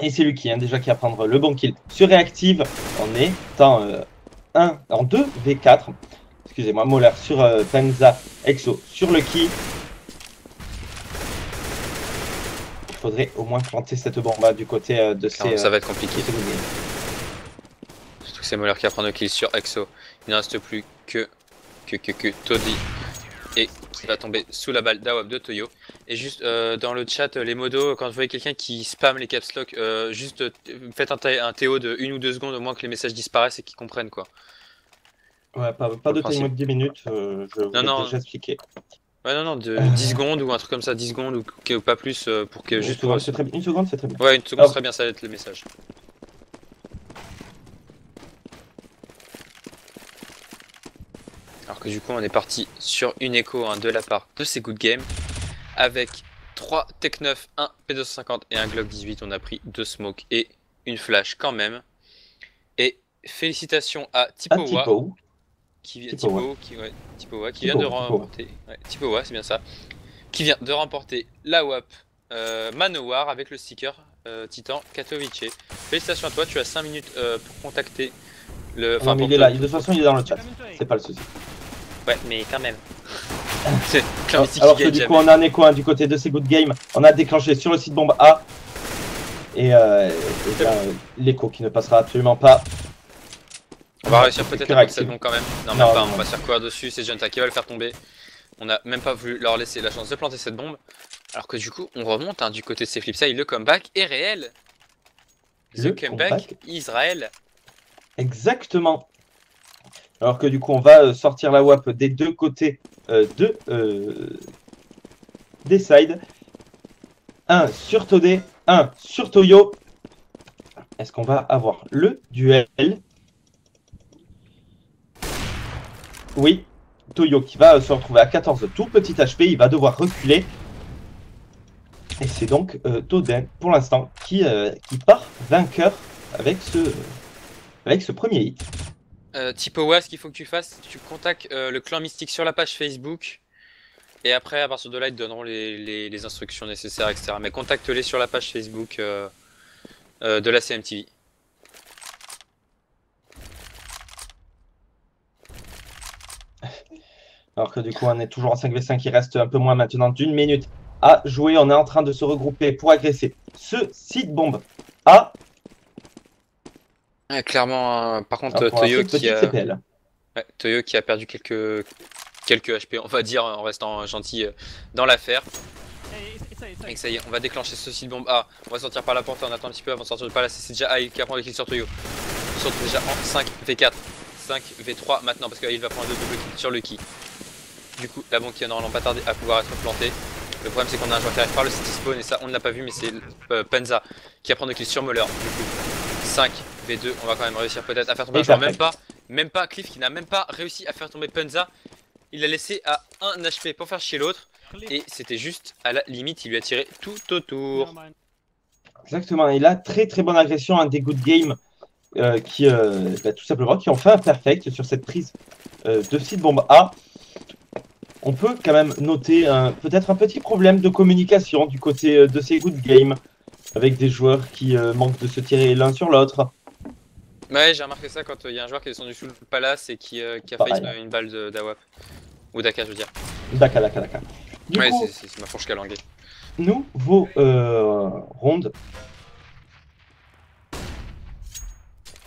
Et c'est Lucky, hein, déjà qui va prendre le bon kill sur réactive. On est en 2v4. Excusez-moi, Moller sur Penza, Exo sur Lucky. Il faudrait au moins planter cette bombe du côté de ces... Ça va être compliqué. Surtout que c'est Moller qui va prendre le kill sur Exo. Il ne reste plus que Toddy et qui va tomber sous la balle d'Awap de Toyo. Et juste dans le chat, les modos, quand vous voyez quelqu'un qui spam les caps lock, juste faites un TO de 1 ou 2 secondes au moins que les messages disparaissent et qu'ils comprennent quoi. Ouais, pas de timing de 10 minutes, je vous l'ai déjà expliqué. Ouais, non, de 10 secondes ou un truc comme ça, 10 secondes ou pas plus pour que juste. Une seconde, c'est très bien. Ouais, une seconde serait bien, ça va être le message. Alors que du coup, on est parti sur une écho de la part de ces Good Game avec 3 Tech 9, 1 P250 et un Glock 18. On a pris 2 smokes et une flash quand même. Et félicitations à Tipowa. Qui vient de remporter. Ouais, Tipowa, c'est bien ça. Qui vient de remporter la WAP Manowar avec le sticker Titan Katowice. Félicitations à toi, tu as 5 minutes pour contacter le. Non, mais il est là, de toute façon il est dans le chat, c'est pas le souci. Ouais, mais quand même. Alors que du coup, on a un écho du côté de ces Good Game. On a déclenché sur le site bombe A. Et l'écho qui ne passera absolument pas. On va réussir peut-être à passer bon quand même. Non, même pas, on va se faire courir dessus. C'est Junta qui va le faire tomber. On a même pas voulu leur laisser la chance de planter cette bombe. Alors que du coup, on remonte du côté de ces Flipside. Le comeback est réel. The comeback Israël. Exactement. Alors que du coup, on va sortir la WAP des deux côtés des sides. Un sur Todé, un sur Toyo. Est-ce qu'on va avoir le duel? Oui, Toyo qui va se retrouver à 14 tout petit HP. Il va devoir reculer. Et c'est donc Todé, pour l'instant, qui part vainqueur avec ce premier hit. Tipowa, ce qu'il faut que tu fasses, tu contactes le clan Mystique sur la page Facebook et après à partir de là ils te donneront les instructions nécessaires, etc. Mais contacte-les sur la page Facebook de la CMTV. Alors que du coup on est toujours en 5v5, il reste un peu moins maintenant d'une minute à jouer. On est en train de se regrouper pour agresser ce site bombe A. Ouais, clairement, par contre, Toyo qui a perdu quelques HP, on va dire, en restant gentil dans l'affaire. Et ça y est, on va déclencher ce site bombe A. On va sortir par la porte, on attend un petit peu avant de sortir de palace. C'est déjà A qui prend le kill sur Toyo. On se retrouve déjà en 5v4, 5v3 maintenant parce qu'il va prendre le double kill sur Lucky. Du coup, la bombe qui va normalement pas tarder à pouvoir être plantée. Le problème c'est qu'on a un joueur qui arrive par le city spawn et ça on ne l'a pas vu, mais c'est Penza qui va prendre le kill sur Muller. Du coup, 5v2, on va quand même réussir peut-être à faire tomber un joueur, même pas Cliff qui n'a même pas réussi à faire tomber Penza. Il l'a laissé à 1 HP pour faire chier l'autre et c'était juste à la limite, il lui a tiré tout autour. Exactement, et là très bonne agression, des Good Game qui tout simplement qui ont fait un perfect sur cette prise de site bombe A. On peut quand même noter peut-être un petit problème de communication du côté de ces Good Game, avec des joueurs qui manquent de se tirer l'un sur l'autre. Ouais, j'ai remarqué ça quand il y a un joueur qui est descendu sous le palace et qui a failli se mettre une balle d'Awap. Ou d'Aka, je veux dire. Daka. Ouais, c'est ma fourche qui a langué. Nouveau ronde.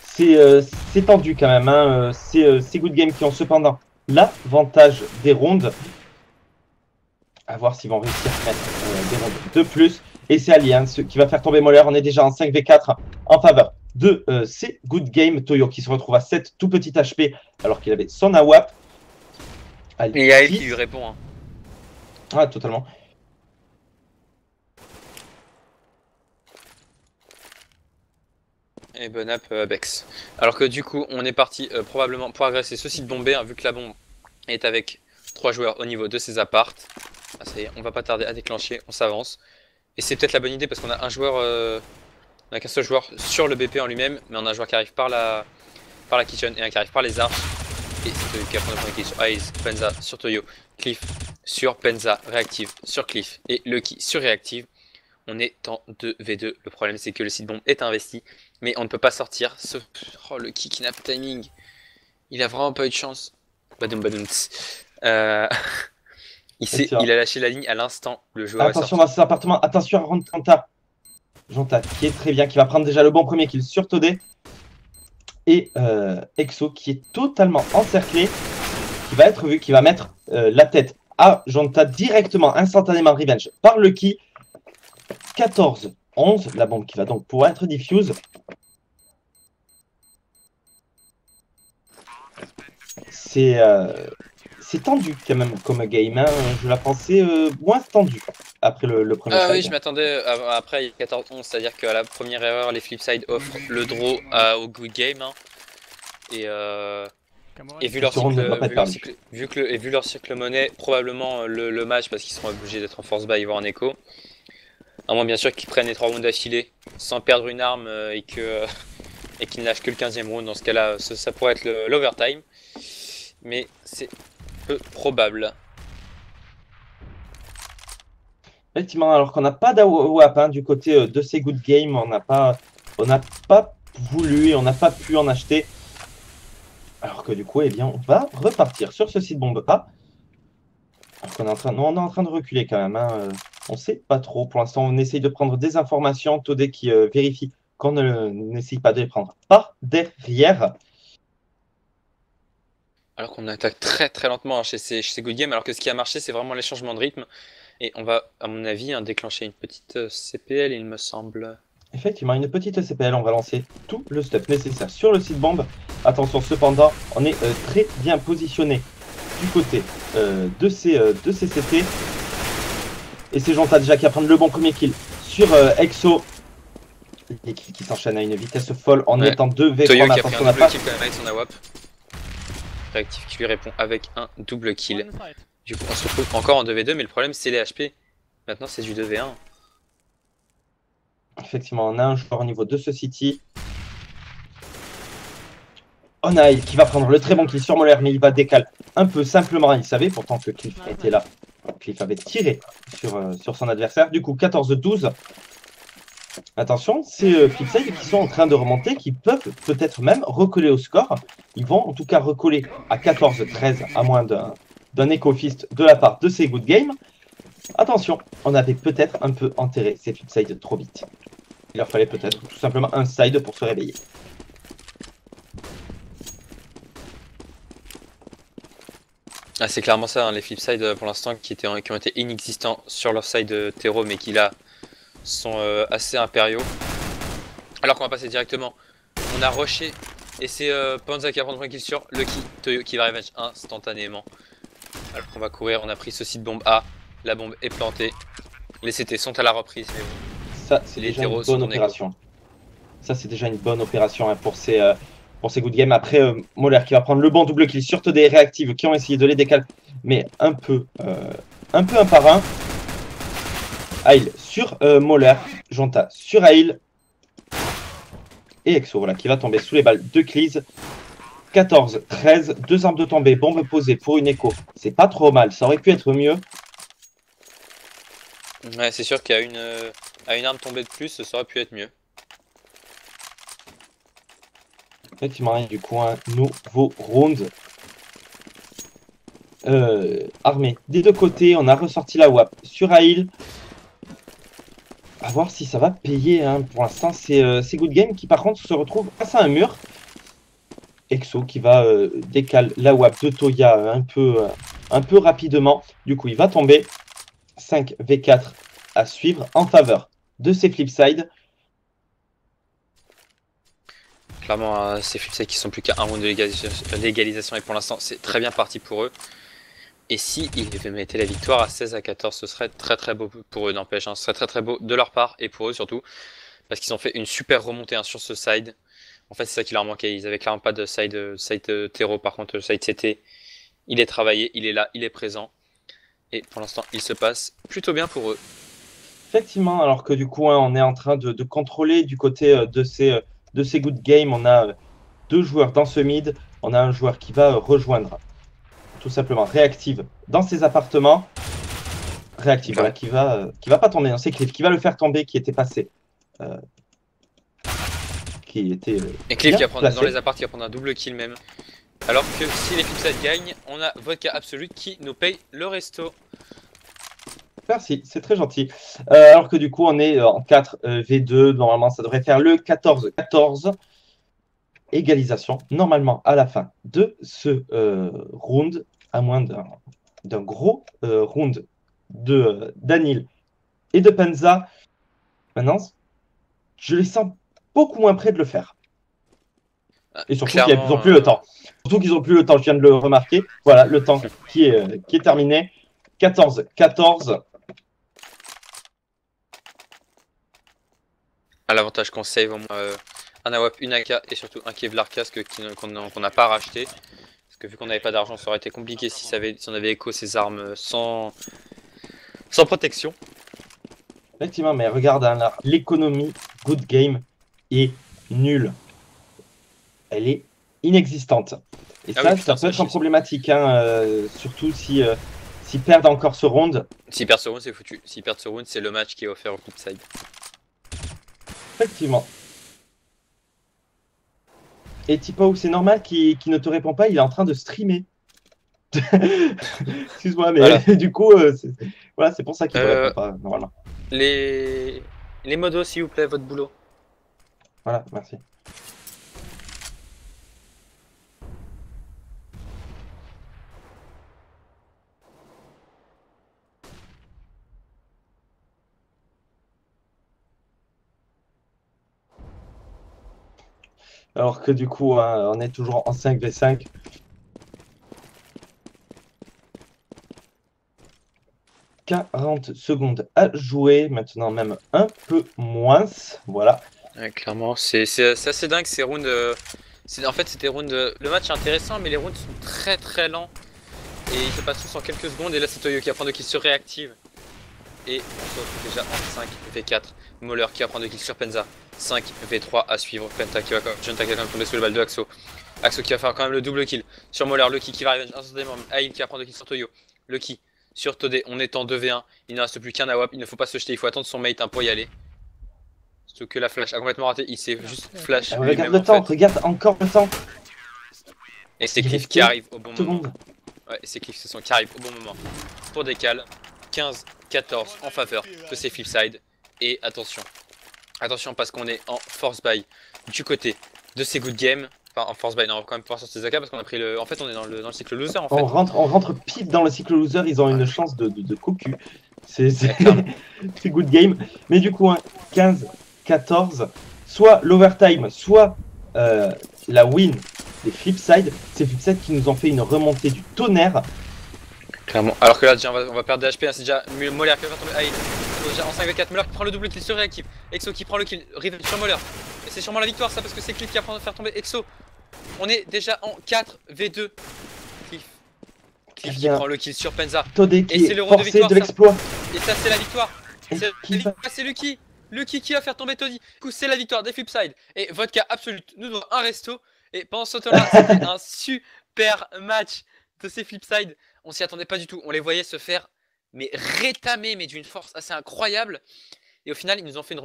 C'est tendu quand même, hein. C'est Good Game qui ont cependant l'avantage des rondes. À voir s'ils vont réussir à mettre des rondes de plus. Et c'est Alliance qui va faire tomber Moller. On est déjà en 5v4 en faveur de ces Good Game. Toyo qui se retrouve à 7 tout petit HP alors qu'il avait son AWAP. Et il y a elle qui lui répond. Hein. Ah, totalement. Et bon app Bex. Alors que du coup, on est parti probablement pour agresser ce site bombé, hein, vu que la bombe est avec 3 joueurs au niveau de ses apparts. Ah, ça y est, on va pas tarder à déclencher, on s'avance. Et c'est peut-être la bonne idée parce qu'on a un joueur, on a qu'un seul joueur sur le BP en lui-même, mais on a un joueur qui arrive par la kitchen et un qui arrive par les arches. Et c'est celui qui a pris le premier kill sur Aiz, Penza sur Toyo, Cliff sur Penza, réactive sur Cliff et Lucky sur réactive. On est en 2v2. Le problème c'est que le site bombe est investi, mais on ne peut pas sortir. Oh, Lucky qui n'a pas de timing. Il a vraiment pas eu de chance. Badoum. Il a lâché la ligne à l'instant. Le joueur attention dans cet appartement, attention à Ronta. Jonta qui est très bien, qui va prendre déjà le bon premier kill sur Todé. Et Exo qui est totalement encerclé, qui va être vu, qui va mettre la tête à Jonta directement, instantanément revenge par Lucky. 14-11, la bombe qui va donc pouvoir être diffuse. C'est tendu quand même comme game, hein. Je la pensais moins tendu après le premier Ah oui, side. je m'attendais après 14-11, c'est-à-dire qu'à la première erreur, les Flipside offrent le draw au good game. Hein. Et vu leur Ils seront cycle, ne pas être perdus. vu leur cycle monnaie, probablement le match, parce qu'ils seront obligés d'être en force buy, voire en écho. À moins bien sûr qu'ils prennent les 3 rounds d'affilée sans perdre une arme et qu'ils ne lâchent que le 15e round. Dans ce cas-là, ça pourrait être l'overtime. Mais c'est peu probable. Effectivement, alors qu'on n'a pas d'AWAP hein, du côté de ces good games, on n'a pas voulu et on n'a pas pu en acheter. Alors que du coup, eh bien, on va repartir sur ce site bombe A. Alors qu'on est on est en train de reculer quand même. Hein. On sait pas trop. Pour l'instant, on essaye de prendre des informations. Todé qui vérifie qu'on n'essaye pas de les prendre par derrière. Alors qu'on attaque très très lentement hein, chez ces good games, alors que ce qui a marché, c'est vraiment les changements de rythme. Et on va, à mon avis, hein, déclencher une petite CPL, il me semble. Effectivement, une petite CPL, on va lancer tout le stuff nécessaire sur le site bombe. Attention, cependant, on est très bien positionné du côté de ces CT. Et c'est Jonta déjà qui va prendre le bon premier kill sur Exo. Les kills qui s'enchaînent à une vitesse folle en étant 2v3. Toyo qui a pris Attention, un on double n'a pas... kill quand même avec son AWAP. Réactif qui lui répond avec un double kill. Du coup, on se retrouve encore en 2v2, mais le problème, c'est les HP. Maintenant, c'est du 2v1. Effectivement, on a un joueur au niveau de ce City. Onaï qui va prendre le très bon kill sur Moller, mais il va décaler un peu simplement. Il savait pourtant que Cliff était là. Cliff avait tiré sur son adversaire. Du coup, 14-12. Attention, c'est Flipside qui sont en train de remonter, qui peuvent peut-être même recoller au score. Ils vont en tout cas recoller à 14-13, à moins d'un éco-fist de la part de ces good games. Attention, on avait peut-être un peu enterré ces Flipside trop vite. Il leur fallait peut-être tout simplement un side pour se réveiller. Ah, c'est clairement ça, hein, les Flipside pour l'instant qui ont été inexistants sur leur side terreau, mais qui là sont assez impériaux. Alors qu'on va passer directement, on a rushé et c'est Panza qui va prendre un kill sur Lucky, Toyo qui va revenge instantanément. Alors qu'on va courir, on a pris ce site bombe A, la bombe est plantée, les CT sont à la reprise. Mais bon, ça c'est déjà une bonne opération. Ça c'est déjà une bonne opération hein, pour ces good games. Après Moller qui va prendre le bon double kill sur des réactives qui ont essayé de les décaler, mais un peu un par un. Ail sur Moller, Jonta sur Ail. Et Exo voilà, qui va tomber sous les balles de Cleese. 14-13, 2 armes de tombée, bombe posée pour une écho. C'est pas trop mal, ça aurait pu être mieux. Ouais, c'est sûr qu'à une arme tombée de plus, ça aurait pu être mieux. Effectivement, du coup, un nouveau round. Armé des deux côtés, on a ressorti la WAP sur Ail. À voir si ça va payer. Hein. Pour l'instant, c'est good game qui, par contre, se retrouve face à un mur. Exo qui va décaler la WAP de Toya un peu rapidement. Du coup, il va tomber. 5v4 à suivre en faveur de ces Flipside. Clairement, ces Flipside qui sont plus qu'à un round de légalisation et pour l'instant, c'est très bien parti pour eux. Et si ils mettaient la victoire à 16-14, ce serait très très beau pour eux, n'empêche. Hein. Ce serait très très beau de leur part et pour eux surtout. Parce qu'ils ont fait une super remontée hein, sur ce side. En fait, c'est ça qui leur manquait. Ils avaient clairement pas de side terreau. Par contre, le side CT, il est travaillé, il est là, il est présent. Et pour l'instant, il se passe plutôt bien pour eux. Effectivement, alors que du coup, hein, on est en train de contrôler du côté de ces good games. On a 2 joueurs dans ce mid. On a un joueur qui va rejoindre tout simplement Réactive dans ses appartements. Réactive, voilà, qui va pas tomber. C'est Cliff qui va le faire tomber, qui était passé. Et Cliff qui va prendre dans les apparts, qui va prendre un double kill même. Alors que si les Flipside gagnent, on a Vodka Absolute qui nous paye le resto. Merci, c'est très gentil. Alors que du coup, on est en 4v2. Normalement, ça devrait faire le 14-14. égalisation, normalement à la fin de ce round, à moins d'un gros round de Danil et de Penza. Maintenant, je les sens beaucoup moins près de le faire. Et surtout qu'ils n'ont plus le temps. Surtout qu'ils n'ont plus le temps, je viens de le remarquer. Voilà, le temps qui est terminé. 14-14. À l'avantage qu'on save au moins un AWP, une AK et surtout un Kevlar casque qu'on n'a pas racheté. Parce que vu qu'on n'avait pas d'argent, ça aurait été compliqué si on avait écho ces armes sans protection. Effectivement, mais regarde, hein, l'économie Good Game est nulle. Elle est inexistante. Et Ah ça, oui, putain, ça peut ça être problématique, hein, surtout si perdent encore ce round. S'ils perdent ce round, c'est foutu. S'ils perdent ce round, c'est le match qui est offert au Flipside. Effectivement. Et Tipo, c'est normal qu'il ne te répond pas, il est en train de streamer. Excuse-moi, mais Voilà. du coup, voilà, c'est pour ça qu'il ne répond pas, normalement. Les modos, s'il vous plaît, votre boulot. Voilà, merci. Alors que du coup, hein, on est toujours en 5v5. « 40 secondes à jouer, maintenant même un peu moins, voilà. Ouais, clairement, c'est assez dingue ces rounds. En fait, c'était rounds. Le match est intéressant, mais les rounds sont très très lents. Et ils se passent tous en quelques secondes. Et là, c'est Toyo qui apprend de kill se réactive. Et on se retrouve déjà en 5v4. Moller qui apprend de kill sur Penza. 5v3 à suivre. Penta qui va quand même tomber sous le balle de Axo. Axo qui va faire quand même le double kill sur Moller. Lucky qui va arriver instantanément. Aïm qui apprend de kill sur Toyo. Lucky sur Todé. On est en 2v1. Il ne reste plus qu'un AWP. Il ne faut pas se jeter. Il faut attendre son mate pour y aller. Surtout que la flash a complètement raté. Il s'est juste flash. Regarde le temps, regarde encore le temps. Et c'est Cliff qui arrive au bon moment. Secondes. Ouais, c'est Cliff qui arrive au bon moment. Pour décal. 15-14 en faveur de ces Flipside. Et attention. Attention parce qu'on est en force buy du côté de ces good games. Enfin en force buy, non, on va quand même pouvoir sortir ces AK parce qu'on a pris le. En fait on est dans le cycle loser en fait. On rentre pile dans le cycle loser, ils ont une chance de cocu. C'est good game. Mais du coup, hein, 15-14, soit l'overtime, soit la win des Flipside. C'est Flipside qui nous ont fait une remontée du tonnerre. Clairement. Alors que là déjà on va perdre des HP, hein, c'est déjà Moller qui va faire tomber Aïd. Déjà en 5v4, Moller qui prend le double kill sur réactive. Exo qui prend le kill, Riven sur Moller. Et c'est sûrement la victoire ça parce que c'est Cliff qui apprend à faire tomber Exo. On est déjà en 4v2. Cliff qui prend le kill sur Penza. Todé qui est forcé de l'exploit. Et ça c'est la victoire. C'est Lucky. Lucky qui va faire tomber Toddy. Du coup c'est la victoire des Flipside. Et Vodka absolute nous doit un resto. Et pendant ce temps-là, c'était un super match de ces Flipside. On s'y attendait pas du tout. On les voyait se faire mais rétamer mais d'une force assez incroyable. Et au final, ils nous ont fait une